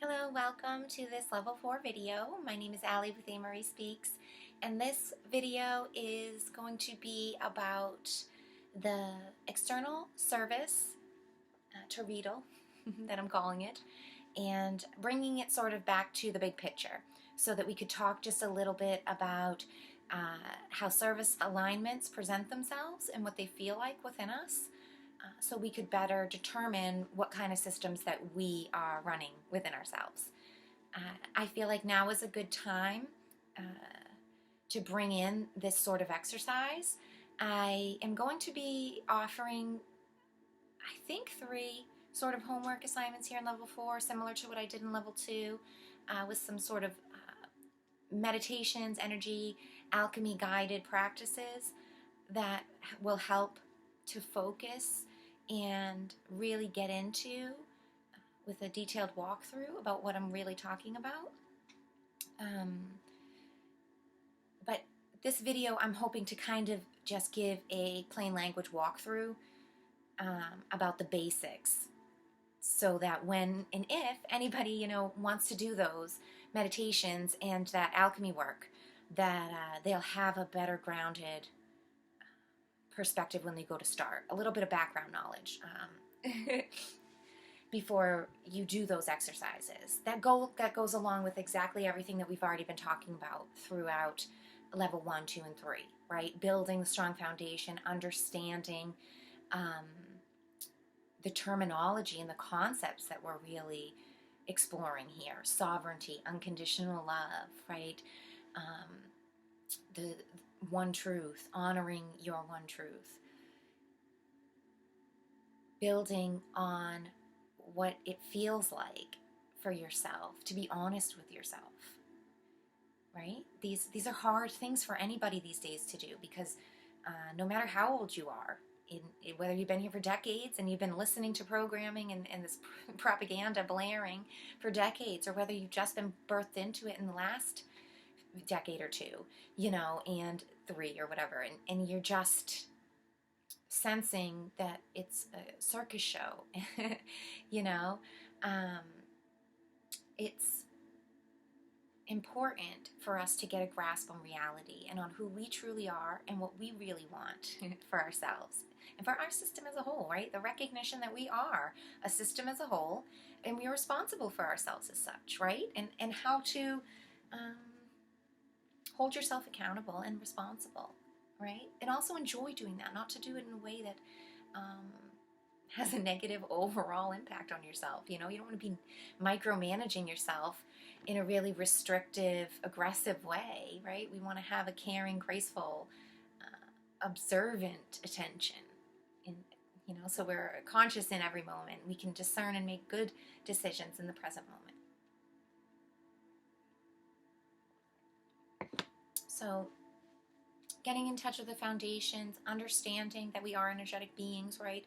Hello, welcome to this level 4 video. My name is Allie with A. Marie Speaks, and this video is going to be about the external service, Torrido, that I'm calling it, and bringing it sort of back to the big picture so that we could talk just a little bit about how service alignments present themselves and what they feel like within us, so we could better determine what kind of systems that we are running within ourselves. I feel like now is a good time uh, to bring in this sort of exercise. I am going to be offering, I think, 3 sort of homework assignments here in level 4, similar to what I did in level 2, with some sort of meditations, energy, alchemy guided practices that will help to focus and really get into with a detailed walkthrough about what I'm really talking about. But this video, I'm hoping to kind of just give a plain language walkthrough about the basics, so that when and if anybody wants to do those meditations and that alchemy work, that they'll have a better grounded perspective when they go to start. A little bit of background knowledge before you do those exercises. That goes along with exactly everything that we've already been talking about throughout level 1, 2, and 3, right? Building the strong foundation, understanding the terminology and the concepts that we're really exploring here. Sovereignty, unconditional love, right? The one truth, honoring your one truth. Building on what it feels like for yourself, to be honest with yourself, right? These are hard things for anybody these days to do, because no matter how old you are, whether you've been here for decades and you've been listening to programming and this propaganda blaring for decades, or whether you've just been birthed into it in the last decade or 2, and 3 or whatever, and you're just sensing that it's a circus show, it's important for us to get a grasp on reality and on who we truly are and what we really want for ourselves and for our system as a whole, right? The recognition that we are a system as a whole and we are responsible for ourselves as such, right? And how to hold yourself accountable and responsible, right? And also enjoy doing that, not to do it in a way that has a negative overall impact on yourself. You don't want to be micromanaging yourself in a really restrictive, aggressive way, right? We want to have a caring, graceful, observant attention. So we're conscious in every moment. We can discern and make good decisions in the present moment. So getting in touch with the foundations, understanding that we are energetic beings, right?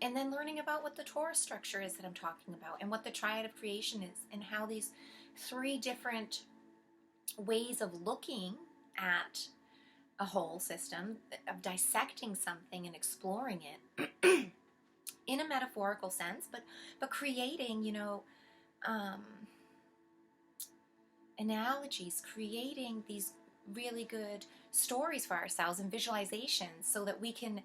And then learning about what the torus structure is that I'm talking about, and what the triad of creation is, and how these 3 different ways of looking at a whole system, of dissecting something and exploring it in a metaphorical sense, but creating, analogies, creating these really good stories for ourselves and visualizations, so that we can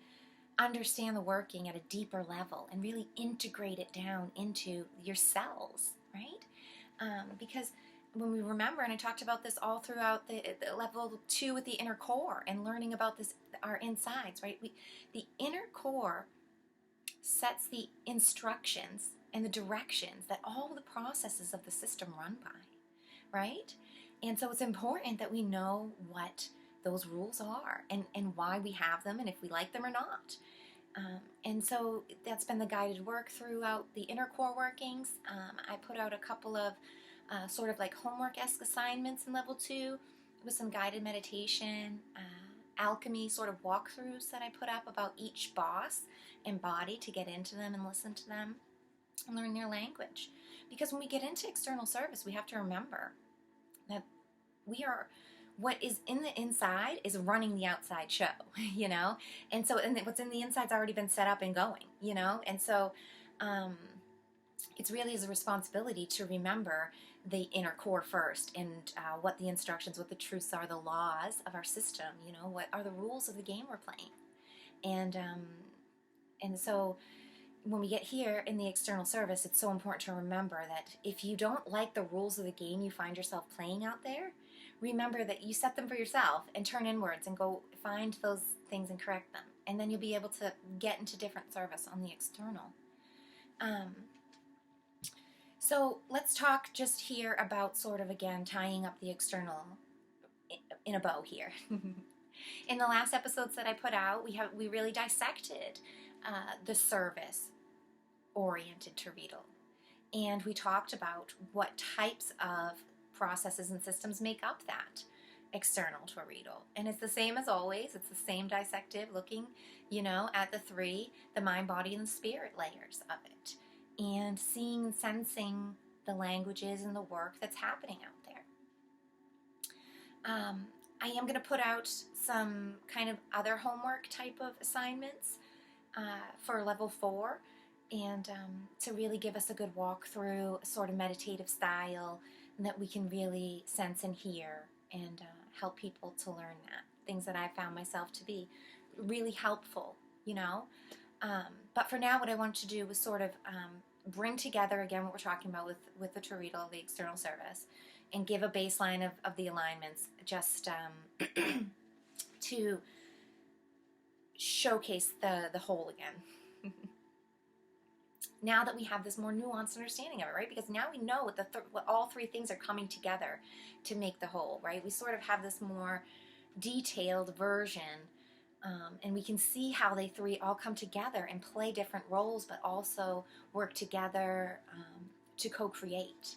understand the working at a deeper level and really integrate it down into your cells, right? Because when we remember, and I talked about this all throughout the level 2 with the inner core and learning about this, our insides, right? The inner core sets the instructions and the directions that all the processes of the system run by, right? And so it's important that we know what those rules are and why we have them and if we like them or not. And so that's been the guided work throughout the inner core workings. I put out a couple of sort of like homework-esque assignments in level 2 with some guided meditation, alchemy sort of walkthroughs that I put up about each boss and body, to get into them and listen to them and learn their language. Because when we get into external service, we have to remember that we are, what is in the inside is running the outside show, and so what's in the inside's already been set up and going, and so it's really is a responsibility to remember the inner core first, and what the instructions, what the truths are, the laws of our system. What are the rules of the game we're playing, and so when we get here in the external service, it's so important to remember that if you don't like the rules of the game you find yourself playing out there, remember that you set them for yourself and turn inwards and go find those things and correct them. And then you'll be able to get into different service on the external. So let's talk just here about sort of, again, tying up the external in a bow here. In the last episodes that I put out, we really dissected the service-oriented Torrido. And we talked about what types of processes and systems make up that external Torrido. And it's the same as always. It's the same dissective, looking, at the three, the mind, body, and the spirit layers of it. And seeing and sensing the languages and the work that's happening out there. I am going to put out some kind of other homework type of assignments for level 4, and to really give us a good walkthrough, sort of meditative style, and that we can really sense and hear, and help people to learn that. Things that I found myself to be really helpful, But for now, what I wanted to do was sort of bring together, again, what we're talking about with the Torrido, the external service, and give a baseline of the alignments, just to showcase the whole again. Now that we have this more nuanced understanding of it, right? Because now we know what all three things are coming together to make the whole, right? We sort of have this more detailed version, and we can see how they three all come together and play different roles, but also work together to co-create.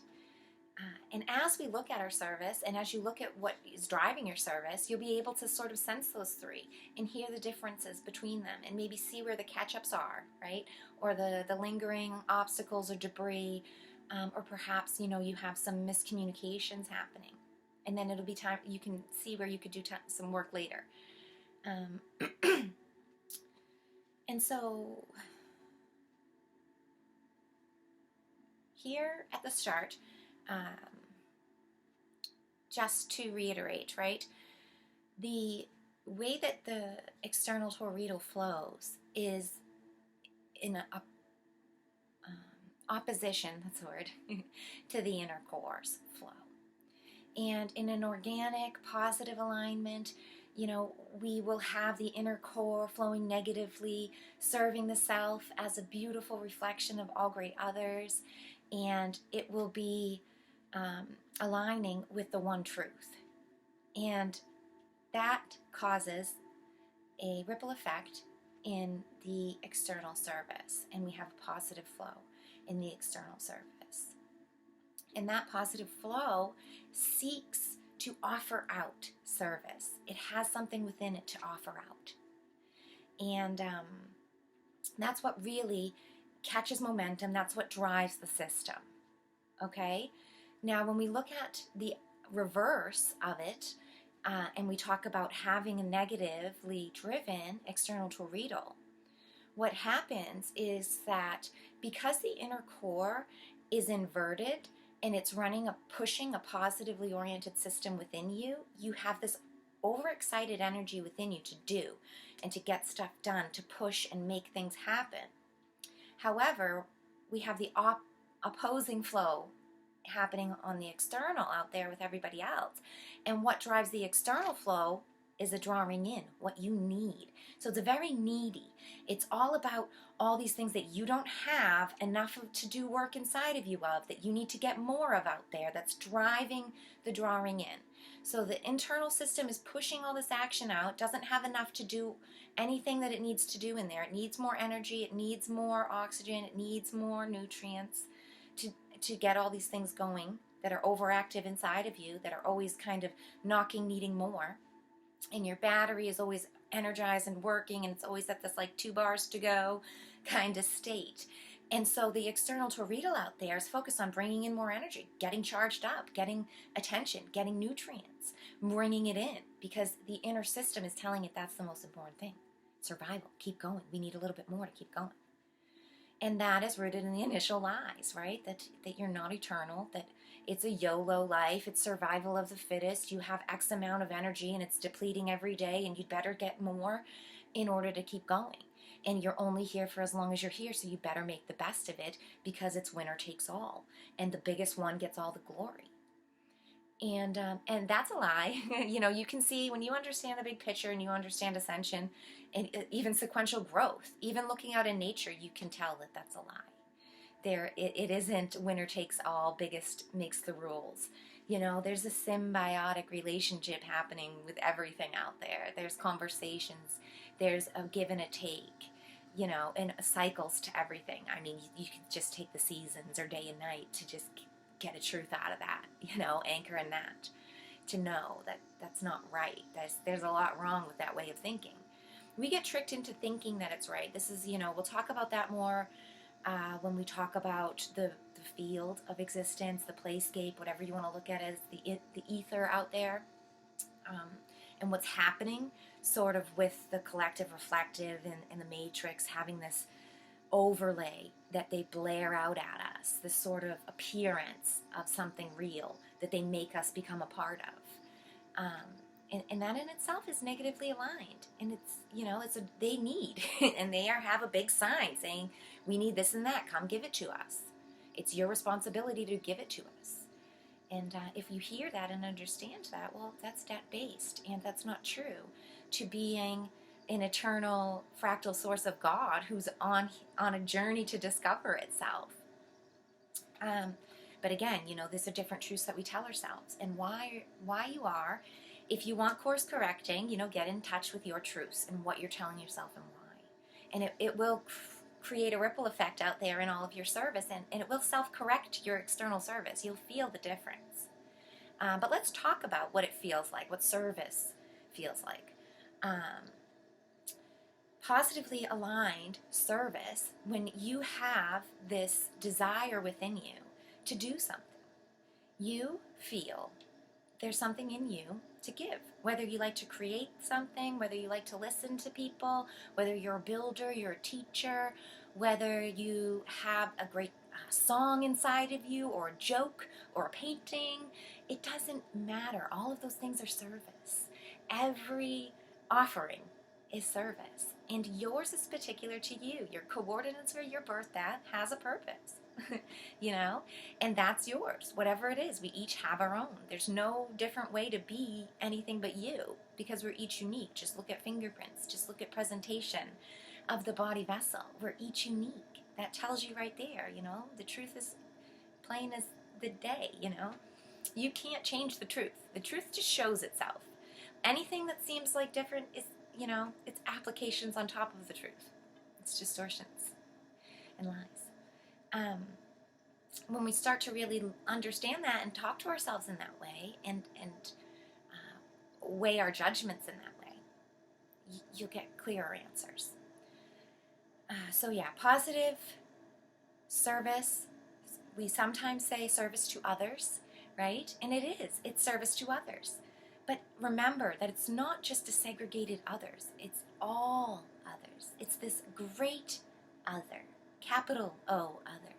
And as we look at our service, and as you look at what is driving your service, you'll be able to sort of sense those three and hear the differences between them, and maybe see where the catch-ups are, right? Or the lingering obstacles or debris, or perhaps, you have some miscommunications happening. And then it'll be time, you can see where you could do some work later. And so, here at the start, just to reiterate, right, the way that the external Torrido flows is in a opposition, that's the word, to the inner core's flow. And in an organic, positive alignment, we will have the inner core flowing negatively, serving the self as a beautiful reflection of all great others, and it will be aligning with the one truth. And that causes a ripple effect in the external service, and we have a positive flow in the external service. And that positive flow seeks to offer out service. It has something within it to offer out. And that's what really catches momentum. That's what drives the system. Okay? Now, when we look at the reverse of it, and we talk about having a negatively driven external Torrido, what happens is that because the inner core is inverted and it's pushing a positively oriented system within you, you have this overexcited energy within you to do and to get stuff done, to push and make things happen. However, we have the opposing flow happening on the external out there with everybody else. And what drives the external flow is a drawing in, what you need. So it's very needy. It's all about all these things that you don't have enough to do work inside of you of, that you need to get more of out there, that's driving the drawing in. So the internal system is pushing all this action out, doesn't have enough to do anything that it needs to do in there. It needs more energy, it needs more oxygen, it needs more nutrients to get all these things going that are overactive inside of you, that are always kind of knocking, needing more. And your battery is always energized and working, and it's always at this like 2 bars to go kind of state. And so the external Torrido out there is focused on bringing in more energy, getting charged up, getting attention, getting nutrients, bringing it in, because the inner system is telling it that's the most important thing. Survival, keep going. We need a little bit more to keep going. And that is rooted in the initial lies, right? That you're not eternal, that it's a YOLO life, it's survival of the fittest. You have X amount of energy and it's depleting every day, and you'd better get more in order to keep going. And you're only here for as long as you're here, so you better make the best of it, because it's winner takes all. And the biggest one gets all the glory. And that's a lie. You can see when you understand the big picture and you understand ascension and even sequential growth, even looking out in nature, you can tell that that's a lie. It isn't winner takes all, biggest makes the rules. There's a symbiotic relationship happening with everything out there. There's conversations, there's a give and a take, and cycles to everything. I mean, you can just take the seasons or day and night to just get a truth out of that, anchor in that, to know that that's not right. There's a lot wrong with that way of thinking. We get tricked into thinking that it's right. This is, we'll talk about that more when we talk about the field of existence, the playscape, whatever you want to look at as the ether out there, and what's happening sort of with the collective reflective and the matrix having this overlay that they blare out at us, this sort of appearance of something real that they make us become a part of. And that in itself is negatively aligned. And it's they need, and they have a big sign saying, we need this and that, come give it to us. It's your responsibility to give it to us. And if you hear that and understand that, well, that's debt-based, and that's not true to being an eternal fractal source of God who's on a journey to discover itself. But again, these are different truths that we tell ourselves, and why you are. If you want course correcting, get in touch with your truths and what you're telling yourself and why. And it will create a ripple effect out there in all of your service, and it will self-correct your external service. You'll feel the difference. But let's talk about what it feels like, what service feels like. Positively aligned service, when you have this desire within you to do something, you feel there's something in you to give. Whether you like to create something, whether you like to listen to people, whether you're a builder, you're a teacher, whether you have a great song inside of you, or a joke, or a painting, it doesn't matter. All of those things are service. Every offering is service. And yours is particular to you. Your coordinates for your birth, that has a purpose. And that's yours, whatever it is. We each have our own. There's no different way to be anything but you, because we're each unique. Just look at fingerprints, just look at presentation of the body vessel. We're each unique. That tells you right there, the truth is plain as the day. You can't change the truth. The truth just shows itself. Anything that seems like different is, it's applications on top of the truth. It's distortions and lies. When we start to really understand that and talk to ourselves in that way, and weigh our judgments in that way, you'll get clearer answers. So yeah, positive service. We sometimes say service to others, right? And it is. It's service to others. But remember that it's not just a segregated others. It's all others. It's this great other, capital O other,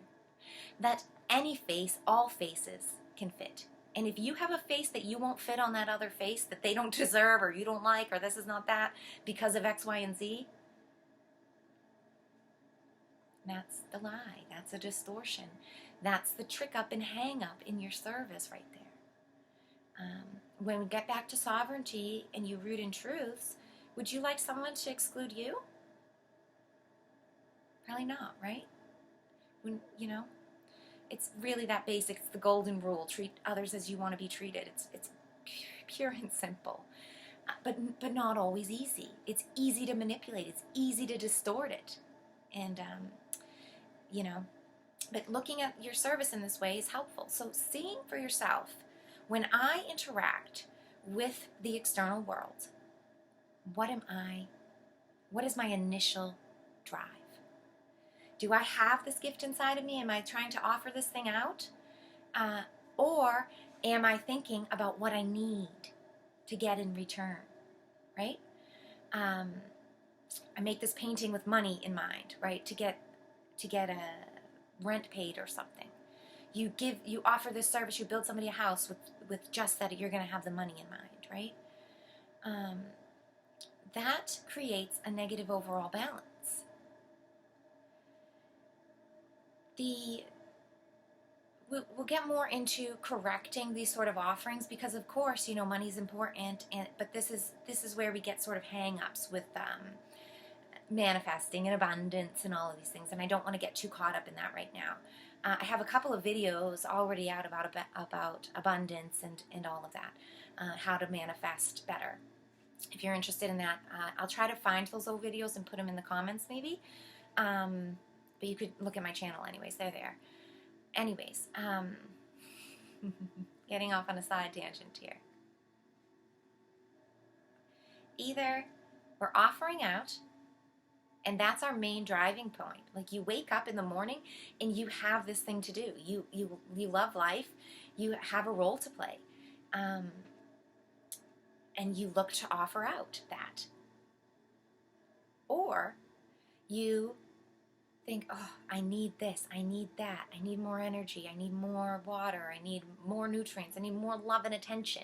that any face, all faces can fit. And if you have a face that you won't fit on that other face, that they don't deserve, or you don't like, or this is not that because of X, Y, and Z, that's the lie. That's a distortion. That's the trick up and hang up in your service right there. When we get back to sovereignty and you root in truths, would you like someone to exclude you? Probably not, right? When, it's really that basic. It's the golden rule. Treat others as you want to be treated. It's pure and simple. But not always easy. It's easy to manipulate. It's easy to distort it. And, but looking at your service in this way is helpful. So seeing for yourself, when I interact with the external world, what am I? What is my initial drive? Do I have this gift inside of me? Am I trying to offer this thing out? Or am I thinking about what I need to get in return, right? I make this painting with money in mind, right? To get to get a rent paid or something. You offer this service, you build somebody a house with just that you're going to have the money in mind, right? That creates a negative overall balance. We'll get more into correcting these sort of offerings because, of course, money's important, but this is where we get sort of hang-ups with manifesting and abundance and all of these things, and I don't want to get too caught up in that right now. I have a couple of videos already out about abundance and all of that, how to manifest better. If you're interested in that, I'll try to find those old videos and put them in the comments maybe, but you could look at my channel anyways, they're there. Anyways, getting off on a side tangent here. Either we're offering out, and that's our main driving point. Like, you wake up in the morning and you have this thing to do. You love life. You have a role to play. And you look to offer out that. Or you think, oh, I need this, I need that, I need more energy, I need more water, I need more nutrients, I need more love and attention,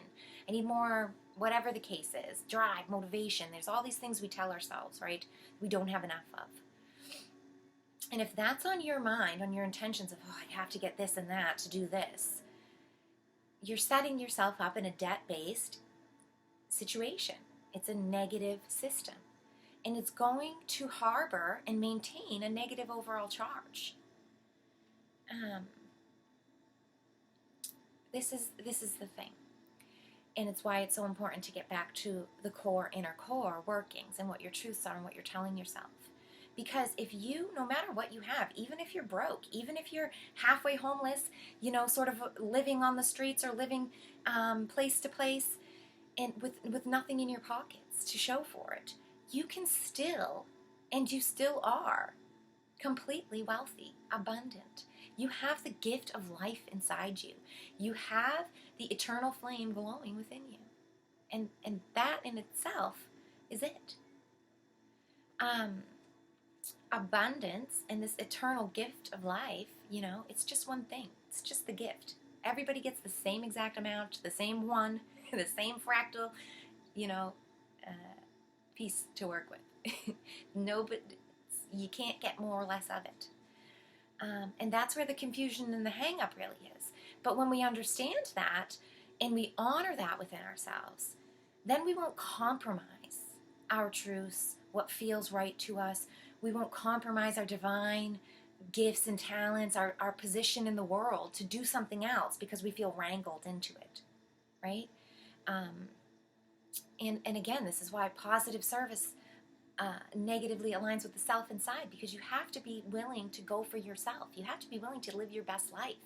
I need more whatever the case is, drive, motivation. There's all these things we tell ourselves, right, we don't have enough of. And if that's on your mind, on your intentions of, oh, I have to get this and that to do this, you're setting yourself up in a debt-based situation. It's a negative system. And it's going to harbor and maintain a negative overall charge. This is the thing. And it's why it's so important to get back to the inner core workings and what your truths are and what you're telling yourself. Because if you, no matter what you have, even if you're broke, even if you're halfway homeless, sort of living on the streets or living place to place and with nothing in your pockets to show for it, you can still, and you still are, completely wealthy, abundant. You have the gift of life inside you. You have the eternal flame glowing within you. And that in itself is it. Abundance and this eternal gift of life, it's just one thing. It's just the gift. Everybody gets the same exact amount, the same one, the same fractal, piece to work with. But you can't get more or less of it. And that's where the confusion and the hang-up really is. But when we understand that and we honor that within ourselves, then we won't compromise our truths, what feels right to us. We won't compromise our divine gifts and talents, our position in the world to do something else because we feel wrangled into it, right? And again, this is why positive service negatively aligns with the self inside, because you have to be willing to go for yourself. You have to be willing to live your best life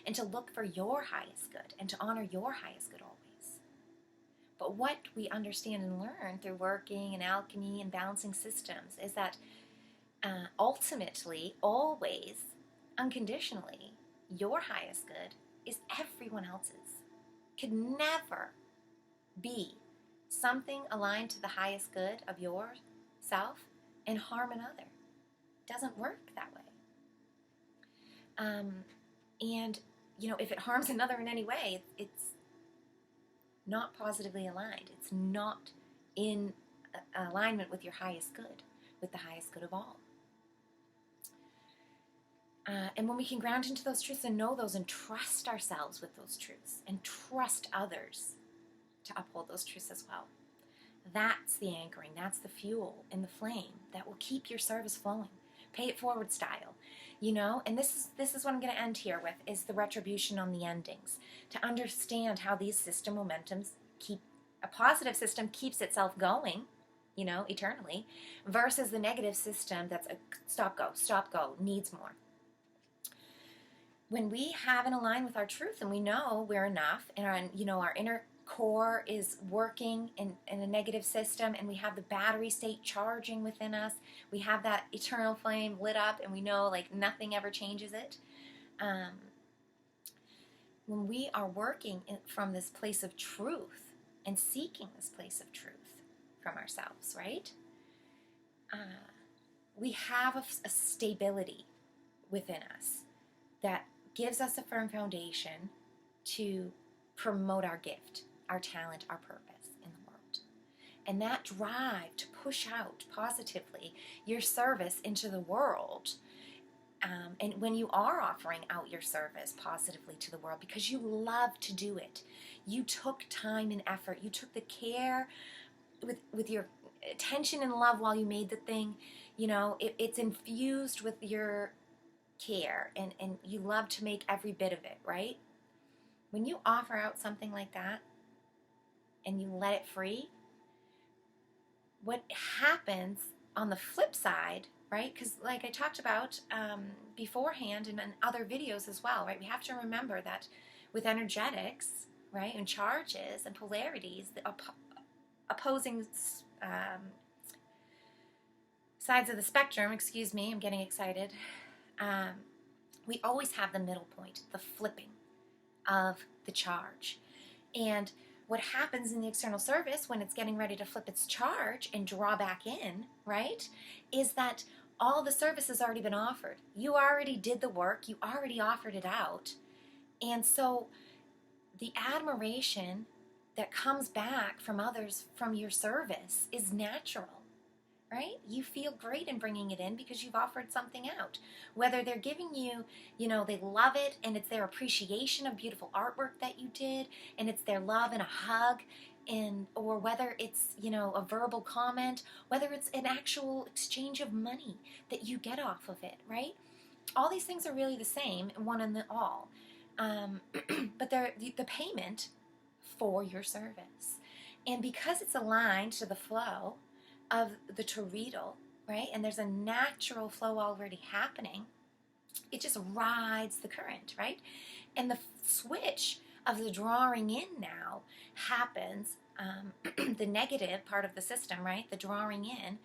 and to look for your highest good and to honor your highest good always. But what we understand and learn through working and alchemy and balancing systems is that ultimately, always, unconditionally, your highest good is everyone else's. Could never be something aligned to the highest good of yourself and harm another. It doesn't work that way. And if it harms another in any way, it's not positively aligned. It's not in alignment with your highest good, with the highest good of all. And when we can ground into those truths and know those and trust ourselves with those truths and trust others to uphold those truths as well, that's the anchoring, that's the fuel and the flame that will keep your service flowing. Pay it forward style, and this is what I'm going to end here with, is the retribution on the endings. To understand how these system momentums a positive system keeps itself going, eternally, versus the negative system that's a stop, go, needs more. When we have and align with our truth and we know we're enough and our inner core is working in a negative system and we have the battery state charging within us, we have that eternal flame lit up and we know like nothing ever changes it. When we are working from this place of truth and seeking this place of truth from ourselves, right? We have a stability within us that gives us a firm foundation to promote our gift, our talent, our purpose in the world. And that drive to push out positively your service into the world. And when you are offering out your service positively to the world because you love to do it, you took time and effort, you took the care with your attention and love while you made the thing, it's infused with your care, and you love to make every bit of it, right? When you offer out something like that and you let it free, what happens on the flip side, right? Because like I talked about beforehand and in other videos as well, right? We have to remember that with energetics, right, and charges and polarities, the opposing sides of the spectrum, excuse me, I'm getting excited, we always have the middle point, the flipping of the charge. And what happens in the external service when it's getting ready to flip its charge and draw back in, right, is that all the service has already been offered. You already did the work. You already offered it out. And so the admiration that comes back from others from your service is natural, right? You feel great in bringing it in because you've offered something out. Whether they're giving you, they love it and it's their appreciation of beautiful artwork that you did and it's their love and a hug, or whether it's, a verbal comment, whether it's an actual exchange of money that you get off of it, right? All these things are really the same, one and all. But they're the payment for your service. And because it's aligned to the flow of the toroidal, right, and there's a natural flow already happening, it just rides the current, right? And the switch of the drawing in now happens, the negative part of the system, right, the drawing in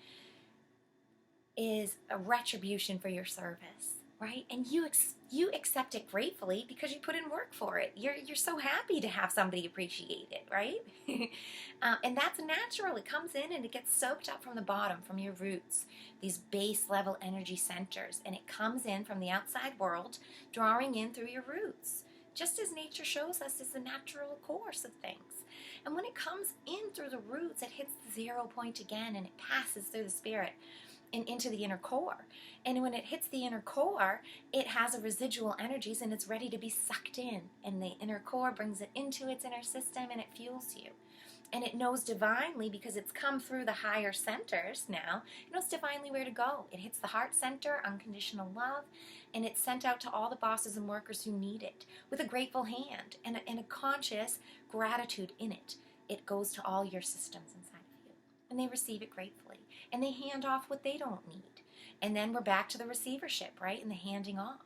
is a retribution for your service, right? And you accept it gratefully because you put in work for it. You're so happy to have somebody appreciate it, right? And that's natural. It comes in and it gets soaked up from the bottom, from your roots, these base level energy centers, and it comes in from the outside world, drawing in through your roots, just as nature shows us is the natural course of things. And when it comes in through the roots, it hits the 0 point again, and it passes through the spirit and into the inner core. And when it hits the inner core, it has a residual energies and it's ready to be sucked in. And the inner core brings it into its inner system and it fuels you. And it knows divinely, because it's come through the higher centers now, it knows divinely where to go. It hits the heart center, unconditional love, and it's sent out to all the bosses and workers who need it with a grateful hand and a conscious gratitude in it. It goes to all your systems inside of you, and they receive it gratefully. And they hand off what they don't need. And then we're back to the receivership, right? And the handing off.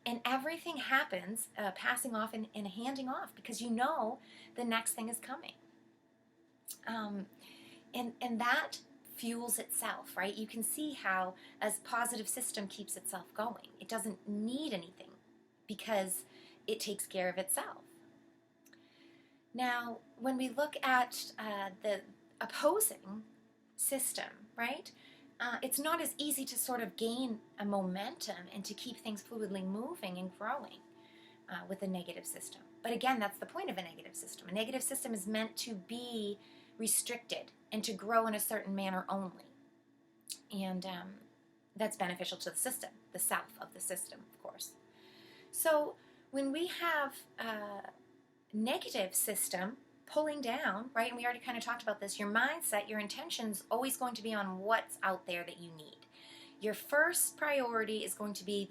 And everything happens, passing off and handing off, because you know the next thing is coming. And that fuels itself, right? You can see how a positive system keeps itself going. It doesn't need anything because it takes care of itself. Now, when we look at the opposing system, right? It's not as easy to sort of gain a momentum and to keep things fluidly moving and growing with a negative system. But again, that's the point of a negative system. A negative system is meant to be restricted and to grow in a certain manner only. And that's beneficial to the system, the self of the system, of course. So when we have a negative system pulling down, right, and we already kind of talked about this, your mindset, your intention's always going to be on what's out there that you need. Your first priority is going to be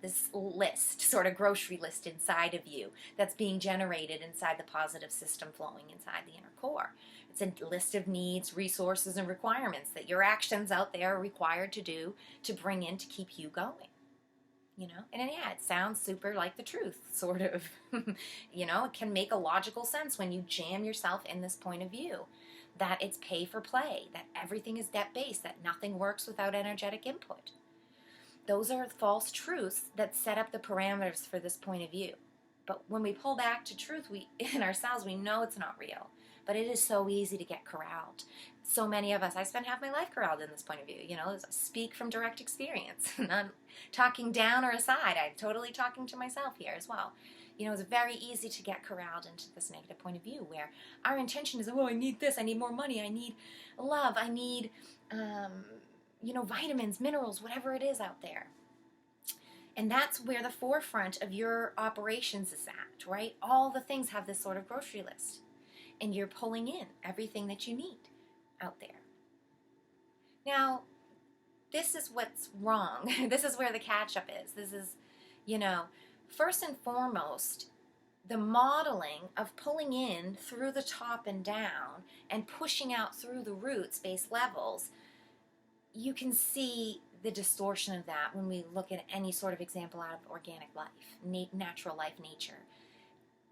this list, sort of grocery list inside of you that's being generated inside the positive system flowing inside the inner core. It's a list of needs, resources, and requirements that your actions out there are required to do to bring in to keep you going. And yeah, it sounds super like the truth, sort of. It can make a logical sense when you jam yourself in this point of view, that it's pay for play, that everything is debt-based, that nothing works without energetic input. Those are false truths that set up the parameters for this point of view. But when we pull back to truth, in ourselves, we know it's not real. But it is so easy to get corralled. So many of us, I spent half my life corralled in this point of view. Speak from direct experience. Not talking down or aside. I'm totally talking to myself here as well. It's very easy to get corralled into this negative point of view where our intention is, I need this, I need more money, I need love, I need, vitamins, minerals, whatever it is out there. And that's where the forefront of your operations is at, right? All the things have this sort of grocery list. And you're pulling in everything that you need out there. Now, this is what's wrong. This is where the catch-up is. This is, first and foremost, the modeling of pulling in through the top and down and pushing out through the roots, base levels. You can see the distortion of that when we look at any sort of example out of organic life, natural life, nature.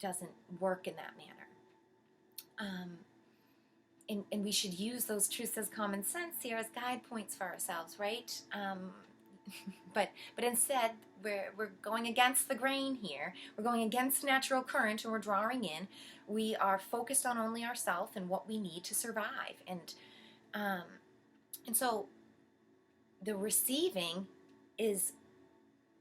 Doesn't work in that manner. And we should use those truths as common sense here as guide points for ourselves, right? But instead, we're going against the grain here. We're going against natural current, and we're drawing in. We are focused on only ourselves and what we need to survive, and so the receiving is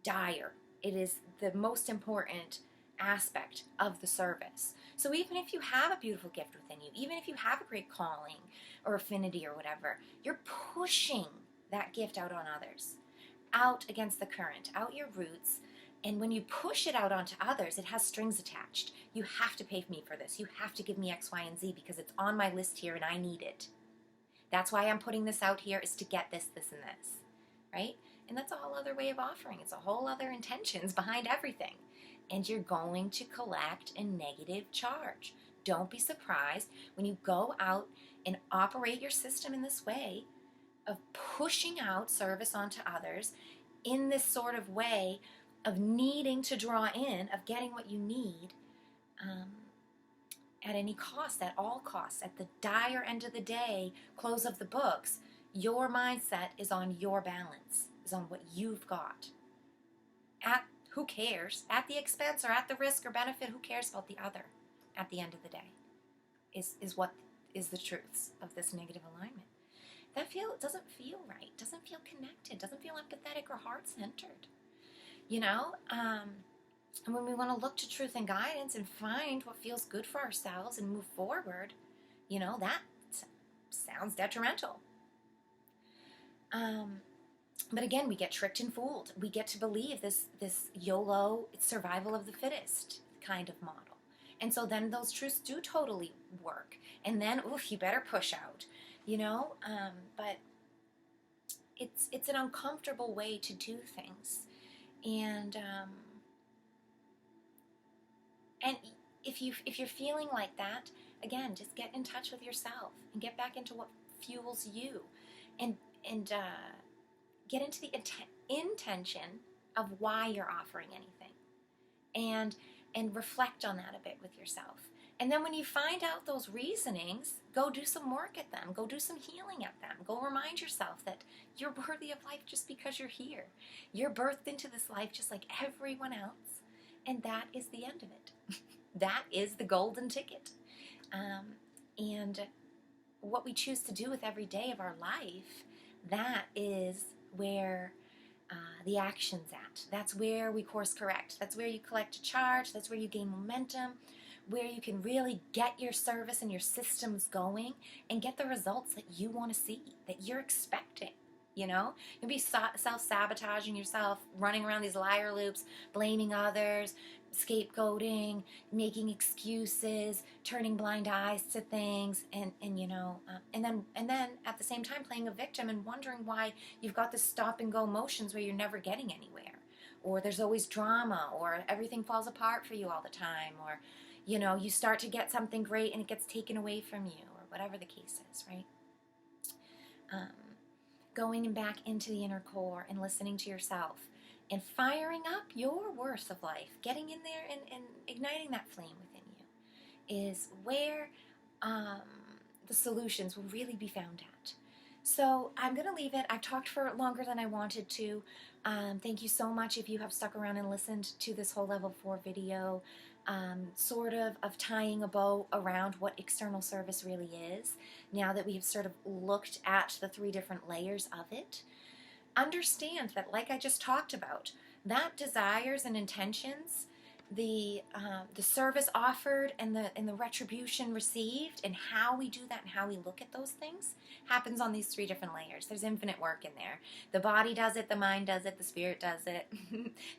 dire. It is the most important aspect of the service. So even if you have a beautiful gift within you, even if you have a great calling or affinity or whatever, you're pushing that gift out on others, out against the current, out your roots. And when you push it out onto others, it has strings attached. You have to pay me for this. You have to give me X, Y, and Z because it's on my list here and I need it. That's why I'm putting this out here, is to get this, this, and this, right? And that's a whole other way of offering. It's a whole other intentions behind everything. And you're going to collect a negative charge. Don't be surprised when you go out and operate your system in this way of pushing out service onto others in this sort of way of needing to draw in, of getting what you need at any cost, at all costs, at the dire end of the day, close of the books. Your mindset is on your balance, is on what you've got. Who cares? At the expense or at the risk or benefit, who cares about the other at the end of the day? Is what is the truths of this negative alignment. It doesn't feel right, doesn't feel connected, doesn't feel empathetic or heart-centered. And when we want to look to truth and guidance and find what feels good for ourselves and move forward, that sounds detrimental. But again, we get tricked and fooled. We get to believe this YOLO, survival of the fittest kind of model. And so then those truths do totally work. And then, you better push out, but it's an uncomfortable way to do things. And if you're feeling like that, again, just get in touch with yourself and get back into what fuels you, and get into the intention of why you're offering anything, and reflect on that a bit with yourself. And then when you find out those reasonings, go do some work at them. Go do some healing at them. Go remind yourself that you're worthy of life just because you're here. You're birthed into this life just like everyone else. And that is the end of it. That is the golden ticket. And what we choose to do with every day of our life, that is where the action's at. That's where we course correct. That's where you collect a charge. That's where you gain momentum, where you can really get your service and your systems going and get the results that you want to see, that you're expecting. You'll be self-sabotaging yourself, running around these liar loops, blaming others, scapegoating, making excuses, turning blind eyes to things, and then at the same time playing a victim and wondering why you've got this stop and go motions where you're never getting anywhere, or there's always drama, or everything falls apart for you all the time, or you start to get something great and it gets taken away from you, or whatever the case is, right? Going back into the inner core and listening to yourself and firing up your worth of life, getting in there and igniting that flame within you is where the solutions will really be found at. So I'm going to leave it. I've talked for longer than I wanted to. Thank you so much if you have stuck around and listened to this whole level 4 video, sort of tying a bow around what external service really is, now that we have sort of looked at the 3 different layers of it. Understand that, like I just talked about, that desires and intentions, the service offered and the retribution received, and how we do that and how we look at those things happens on these 3 different layers. There's infinite work in there. The body does it, the mind does it, the spirit does it.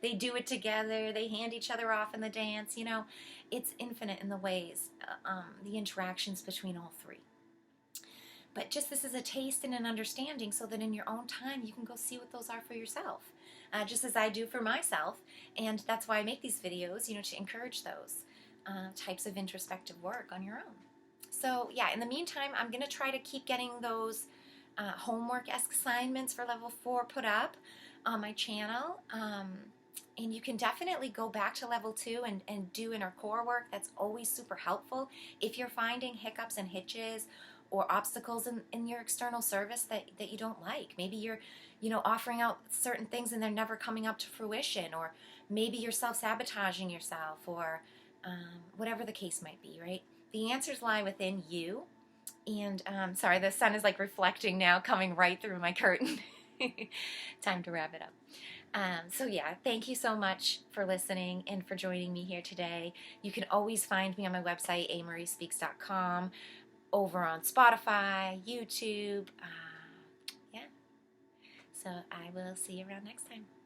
They do it together. They hand each other off in the dance. You know, it's infinite in the ways, the interactions between all 3. But just this is a taste and an understanding, so that in your own time you can go see what those are for yourself, just as I do for myself. And that's why I make these videos, you know, to encourage those types of introspective work on your own. So yeah, in the meantime, I'm going to try to keep getting those homework-esque assignments for level 4 put up on my channel. And you can definitely go back to level 2 and do inner core work. That's always super helpful. If you're finding hiccups and hitches or obstacles in your external service that you don't like. Maybe you're, you know, offering out certain things and they're never coming up to fruition, or maybe you're self-sabotaging yourself, or whatever the case might be, right? The answers lie within you. And sorry, the sun is like reflecting now, coming right through my curtain. Time to wrap it up. So yeah, thank you so much for listening and for joining me here today. You can always find me on my website, amariespeaks.com, over on Spotify, YouTube. Yeah. So I will see you around next time.